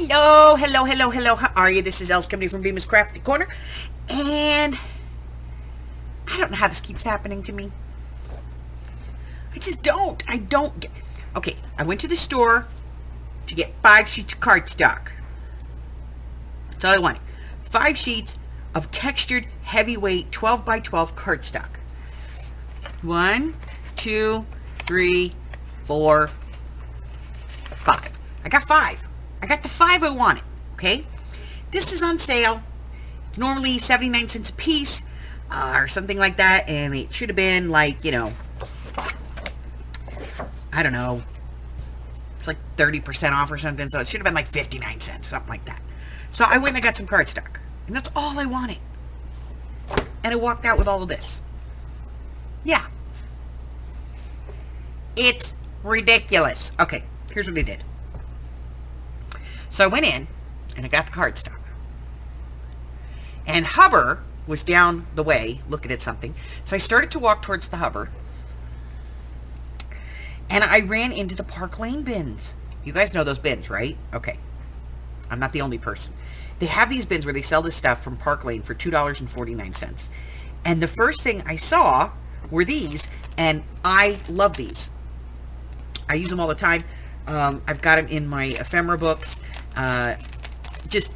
Hello, hello, hello, hello. How are you? This is Els coming from Bemis Crafty Corner. And I don't know how this keeps happening to me. I just don't. I don't get... Okay, I went to the store to get 5 sheets of cardstock. That's all I wanted. 5 sheets of textured, heavyweight 12 by 12 cardstock. 1, 2, 3, 4, 5. I got 5. I got the 5 I wanted, okay? This is on sale. It's normally 79 cents a piece, or something like that, and it should have been like, you know, I don't know, it's like 30% off or something, so it should have been like 59 cents, something like that. So I went and I got some cardstock, and that's all I wanted. And I walked out with all of this. Yeah. It's ridiculous. Okay, here's what I did. So I went in, and I got the cardstock. And Hubbard was down the way, looking at something. So I started to walk towards the Hubbard. And I ran into the Park Lane bins. You guys know those bins, right? Okay. I'm not the only person. They have these bins where they sell this stuff from Park Lane for $2.49. And the first thing I saw were these, and I love these. I use them all the time. I've got them in my ephemera books. Just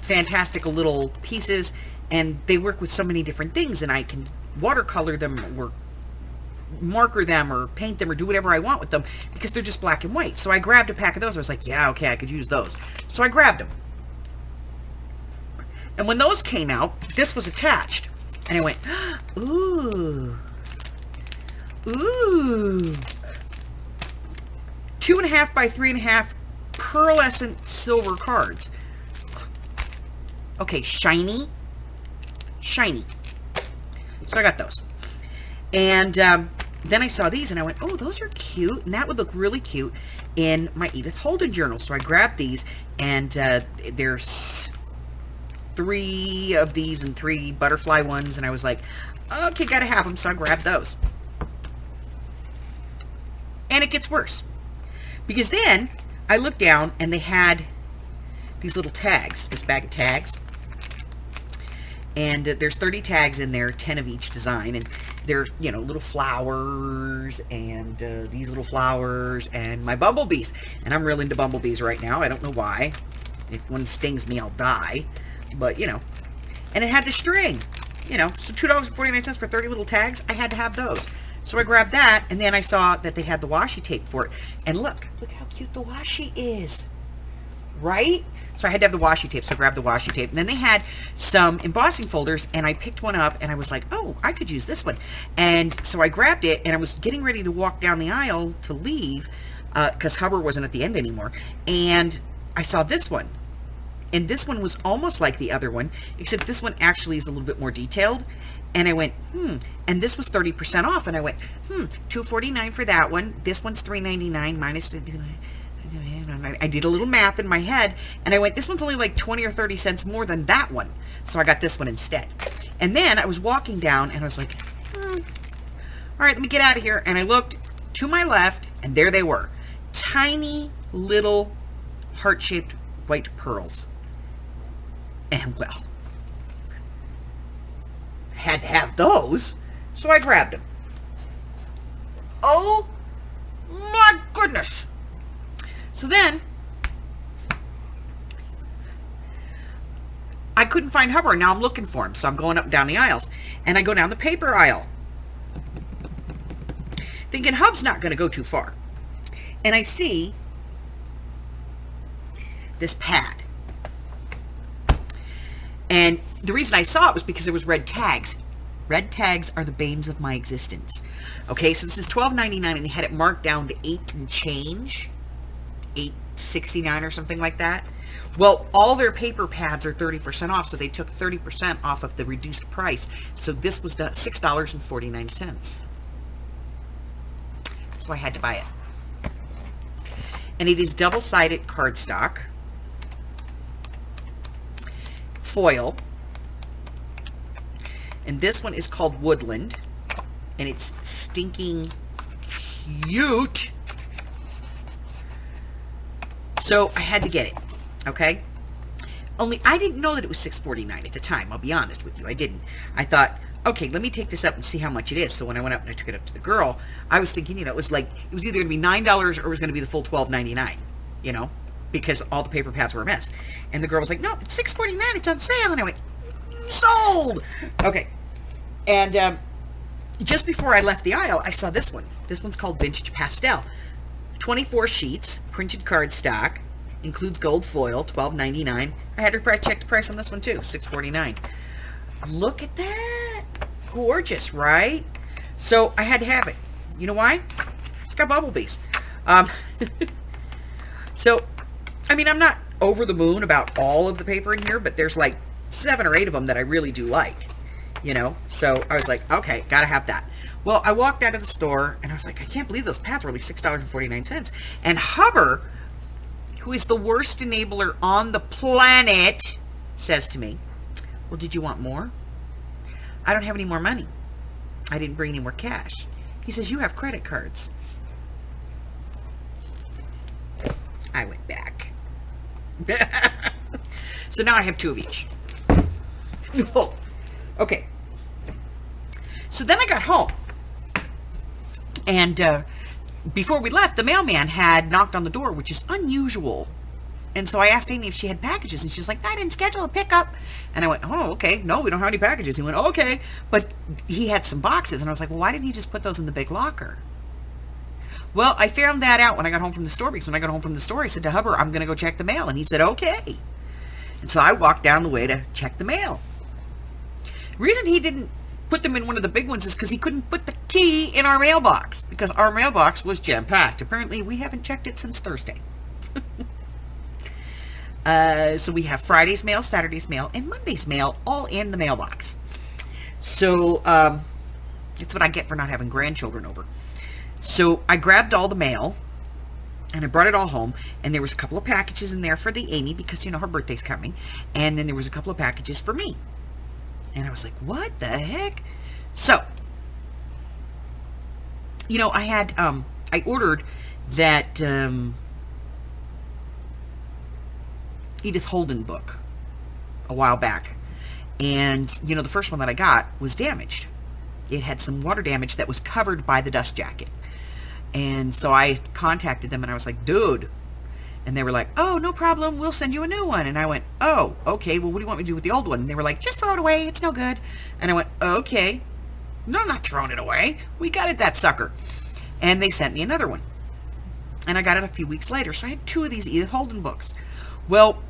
fantastic little pieces, and they work with so many different things, and I can watercolor them or marker them or paint them or do whatever I want with them because they're just black and white. So I grabbed a pack of those. I was like, yeah, okay, I could use those. So I grabbed them. And when those came out, this was attached. And I went, ooh. Ooh. 2.5 by 3.5 pearlescent silver cards. Okay, shiny. Shiny. So I got those. And then I saw these and I went, oh, those are cute. And that would look really cute in my Edith Holden journal. So I grabbed these, and there's 3 of these and 3 butterfly ones. And I was like, okay, gotta have them. So I grabbed those. And it gets worse. Because then I looked down and they had these little tags, this bag of tags. And there's 30 tags in there, 10 of each design. And there's, you know, little flowers and these little flowers and my bumblebees. And I'm real into bumblebees right now. I don't know why. If one stings me, I'll die. But, you know. And it had the string. You know, so $2.49 for 30 little tags. I had to have those. So I grabbed that, and then I saw that they had the washi tape for it. And look how cute the washi is. Right? So I had to have the washi tape, so I grabbed the washi tape. And then they had some embossing folders, and I picked one up, and I was like, oh, I could use this one. And so I grabbed it, and I was getting ready to walk down the aisle to leave, because Hubbard wasn't at the end anymore. And I saw this one. And this one was almost like the other one, except this one actually is a little bit more detailed. And I went, and this was 30% off. And I went, $2.49 for that one. This one's $3.99 minus the... I did a little math in my head, and I went, this one's only like 20 or 30 cents more than that one. So I got this one instead. And then I was walking down, and I was like, all right, let me get out of here. And I looked to my left, and there they were. Tiny little heart-shaped white pearls. And, well, had to have those, so I grabbed them. Oh my goodness. So then I couldn't find Hubbard. Now I'm looking for him, so I'm going up and down the aisles, and I go down the paper aisle thinking Hub's not going to go too far, and I see this pad. And the reason I saw it was because there was red tags. Red tags are the banes of my existence. Okay, so this is $12.99, and they had it marked down to 8 and change. $8.69 or something like that. Well, all their paper pads are 30% off, so they took 30% off of the reduced price. So this was $6.49. So I had to buy it. And it is double-sided cardstock. Foil, and this one is called Woodland, and it's stinking cute. So I had to get it. Okay? Only I didn't know that it was $6.49 at the time. I'll be honest with you. I didn't. I thought, okay, let me take this up and see how much it is. So when I went up and I took it up to the girl, I was thinking, it was like, it was either going to be $9 or it was going to be the full $12.99, because all the paper pads were a mess. And the girl was like, no, it's $6.49. It's on sale. And I went, sold. Okay. And just before I left the aisle, I saw this one. This one's called Vintage Pastel. 24 sheets, printed cardstock. Includes gold foil, $12.99. I had to check the price on this one too, $6.49. Look at that. Gorgeous, right? So I had to have it. You know why? It's got bumblebees. So, I mean, I'm not over the moon about all of the paper in here, but there's like 7 or 8 of them that I really do like, So I was like, okay, gotta have that. Well, I walked out of the store and I was like, I can't believe those pads were only $6.49. And Hubbard, who is the worst enabler on the planet, says to me, well, did you want more? I don't have any more money. I didn't bring any more cash. He says, you have credit cards. I went back. So now I have 2 of each. Oh, okay. So then I got home. And before we left, the mailman had knocked on the door, which is unusual. And so I asked Amy if she had packages, and she's like, I didn't schedule a pickup. And I went, oh, okay. No, we don't have any packages. He went, okay. But he had some boxes, and I was like, well, why didn't he just put those in the big locker? Well, I found that out when I got home from the store, because when I got home from the store, I said to Hubbard, I'm going to go check the mail. And he said, okay. And so I walked down the way to check the mail. The reason he didn't put them in one of the big ones is because he couldn't put the key in our mailbox, because our mailbox was jam-packed. Apparently, we haven't checked it since Thursday. So we have Friday's mail, Saturday's mail, and Monday's mail all in the mailbox. So it's what I get for not having grandchildren over. So I grabbed all the mail, and I brought it all home, and there was a couple of packages in there for the Amy, because, her birthday's coming, and then there was a couple of packages for me. And I was like, what the heck? So, I had, I ordered that Edith Holden book a while back. And, the first one that I got was damaged. It had some water damage that was covered by the dust jacket. And so I contacted them and I was like, dude. And they were like, oh, no problem. We'll send you a new one. And I went, oh, okay. Well, what do you want me to do with the old one? And they were like, just throw it away. It's no good. And I went, okay. No, I'm not throwing it away. We got it, that sucker. And they sent me another one. And I got it a few weeks later. So I had 2 of these Edith Holden books. Well,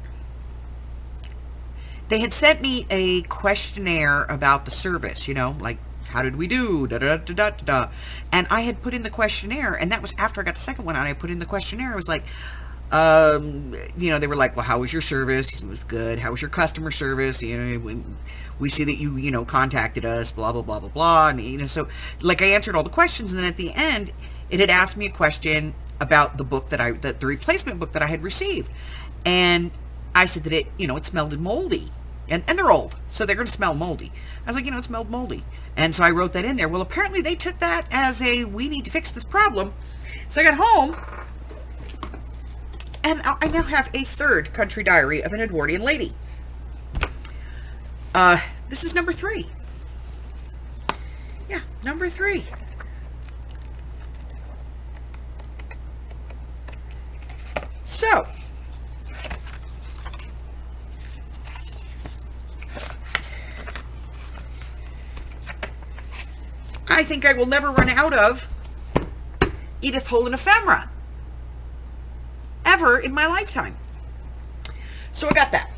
they had sent me a questionnaire about the service, like, how did we do? Da, da, da, da, da, da. And I had put in the questionnaire, and that was after I got the second one, and I put in the questionnaire. I was like, they were like, well, how was your service? It was good. How was your customer service? We see that you, contacted us, blah, blah, blah, blah, blah. And, so, like, I answered all the questions, and then at the end, it had asked me a question about the book the replacement book that I had received. And I said that it, it smelled moldy. And they're old, so they're going to smell moldy. I was like, it smelled moldy. And so I wrote that in there. Well, apparently they took that as we need to fix this problem. So I got home, and I now have a 3rd country diary of an Edwardian lady. This is number 3. Yeah, number 3. So, I think I will never run out of Edith Holden ephemera. Ever in my lifetime. So I got that.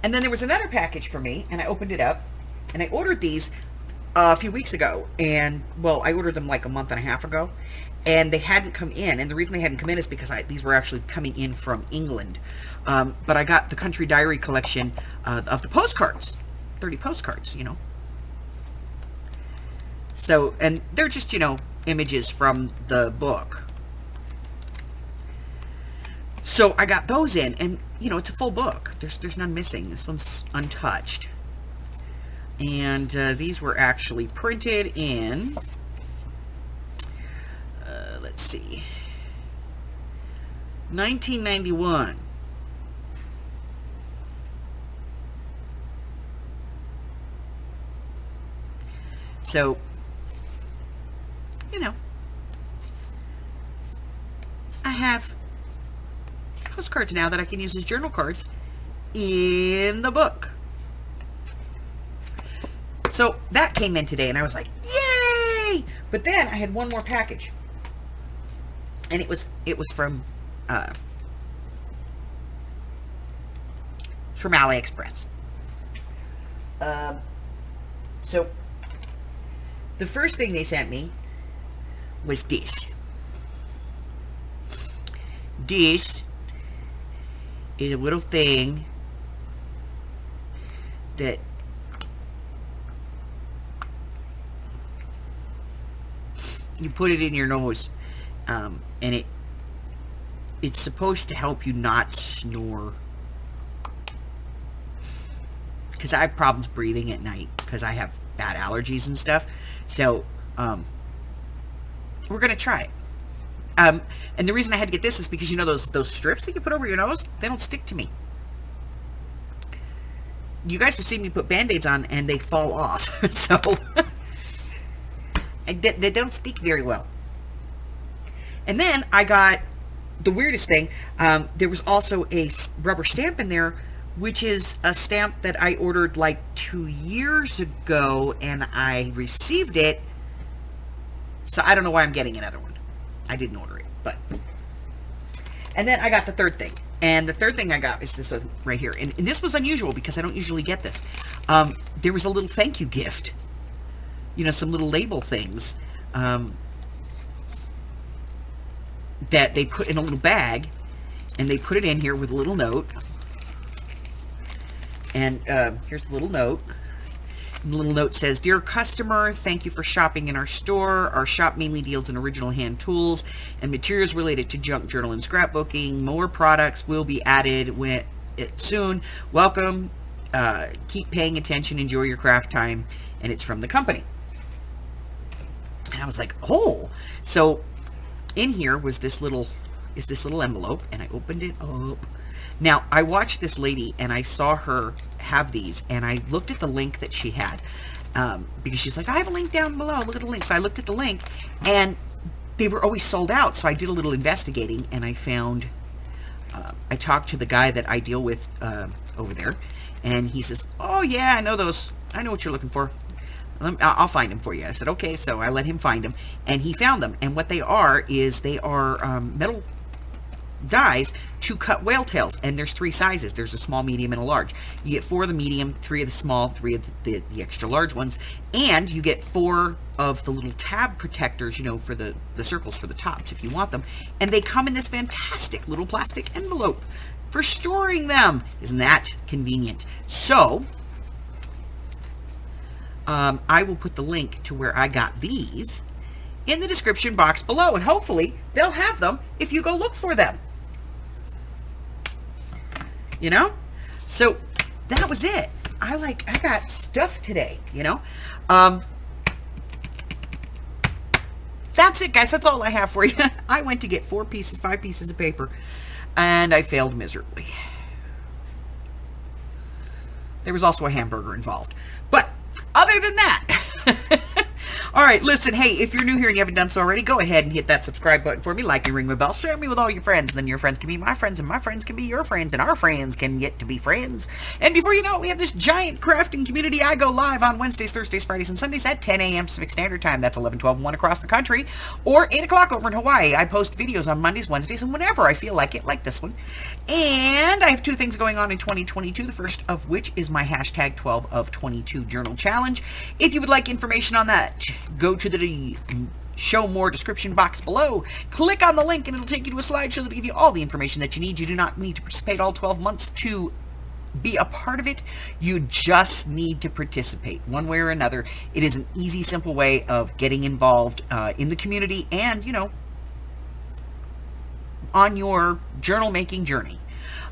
And then there was another package for me, and I opened it up, and I ordered these a few weeks ago. And, well, I ordered them like a month and a half ago, and they hadn't come in. And the reason they hadn't come in is because these were actually coming in from England. But I got the Country Diary collection of the postcards. 30 postcards, So, and they're just, images from the book. So I got those in, and, it's a full book. There's none missing. This one's untouched. And these were actually printed in, let's see, 1991. So, you know, I have postcards now that I can use as journal cards in the book. So that came in today and I was like, yay! But then I had one more package. And it was from AliExpress. So the first thing they sent me was this. This is a little thing that you put it in your nose, and it's supposed to help you not snore. Because I have problems breathing at night because I have bad allergies and stuff. So we're gonna try it. And the reason I had to get this is because, you know, those strips that you put over your nose, they don't stick to me. You guys have seen me put Band-Aids on and they fall off. So they don't stick very well. And then I got the weirdest thing. There was also a rubber stamp in there, which is a stamp that I ordered like 2 years ago and I received it. So I don't know why I'm getting another one. I didn't order it, but. And then I got the third thing. And the third thing I got is this one right here. And this was unusual because I don't usually get this. There was a little thank you gift. You know, some little label things that they put in a little bag. And they put it in here with a little note. And here's the little note. And the little note says, "Dear customer, thank you for shopping in our store. Our shop mainly deals in original hand tools and materials related to junk journal and scrapbooking. More products will be added soon. Welcome. Keep paying attention. Enjoy your craft time." And it's from the company. And I was like, oh. So in here was this little envelope, and I opened it up. Now, I watched this lady, and I saw her have these, and I looked at the link that she had, because she's like, I have a link down below, look at the link. So I looked at the link, and they were always sold out, so I did a little investigating, and I found, I talked to the guy that I deal with over there, and he says, oh yeah, I know those, I know what you're looking for. I'll find them for you. I said, okay, so I let him find them, and he found them, and what they are is they are metal dies to cut whale tails, and there's 3 sizes. There's a small, medium, and a large. You get 4 of the medium, 3 of the small, 3 of the extra large ones, and you get 4 of the little tab protectors, you know, for the circles for the tops if you want them, and they come in this fantastic little plastic envelope for storing them. Isn't that convenient? So I will put the link to where I got these in the description box below, and hopefully they'll have them if you go look for them. You know? So that was it. I got stuff today, you know? That's it, guys. That's all I have for you. I went to get 5 pieces of paper, and I failed miserably. There was also a hamburger involved. But other than that, all right, listen, hey, if you're new here and you haven't done so already, go ahead and hit that subscribe button for me, like me, ring my bell, share me with all your friends, and then your friends can be my friends, and my friends can be your friends, and our friends can get to be friends. And before you know it, we have this giant crafting community. I go live on Wednesdays, Thursdays, Fridays, and Sundays at 10 a.m. Pacific Standard Time. That's 11, 12, and 1 across the country, or 8 o'clock over in Hawaii. I post videos on Mondays, Wednesdays, and whenever I feel like it, like this one. And I have 2 things going on in 2022, the first of which is my hashtag 12 of 22 journal challenge. If you would like information on that, go to the show more description box below, click on the link, and it'll take you to a slideshow that'll give you all the information that you need. You do not need to participate all 12 months to be a part of it. You just need to participate one way or another. It is an easy, simple way of getting involved in the community and, you know, on your journal making journey.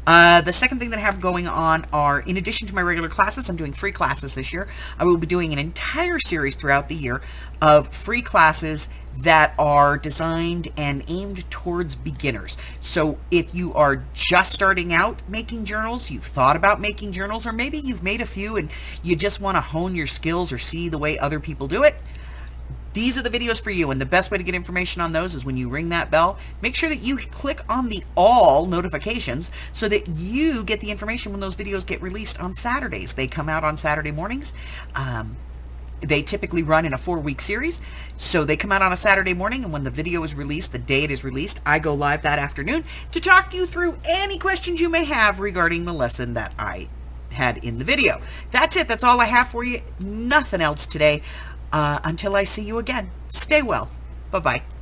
The second thing that I have going on are, in addition to my regular classes, I'm doing free classes this year. I will be doing an entire series throughout the year of free classes that are designed and aimed towards beginners. So if you are just starting out making journals, you've thought about making journals, or maybe you've made a few and you just want to hone your skills or see the way other people do it, these are the videos for you. And the best way to get information on those is when you ring that bell, make sure that you click on the all notifications so that you get the information when those videos get released on Saturdays. They come out on Saturday mornings. They typically run in a 4-week series. So they come out on a Saturday morning, and when the video is released, the day it is released, I go live that afternoon to talk you through any questions you may have regarding the lesson that I had in the video. That's it. That's all I have for you. Nothing else today. Until I see you again, stay well. Bye-bye.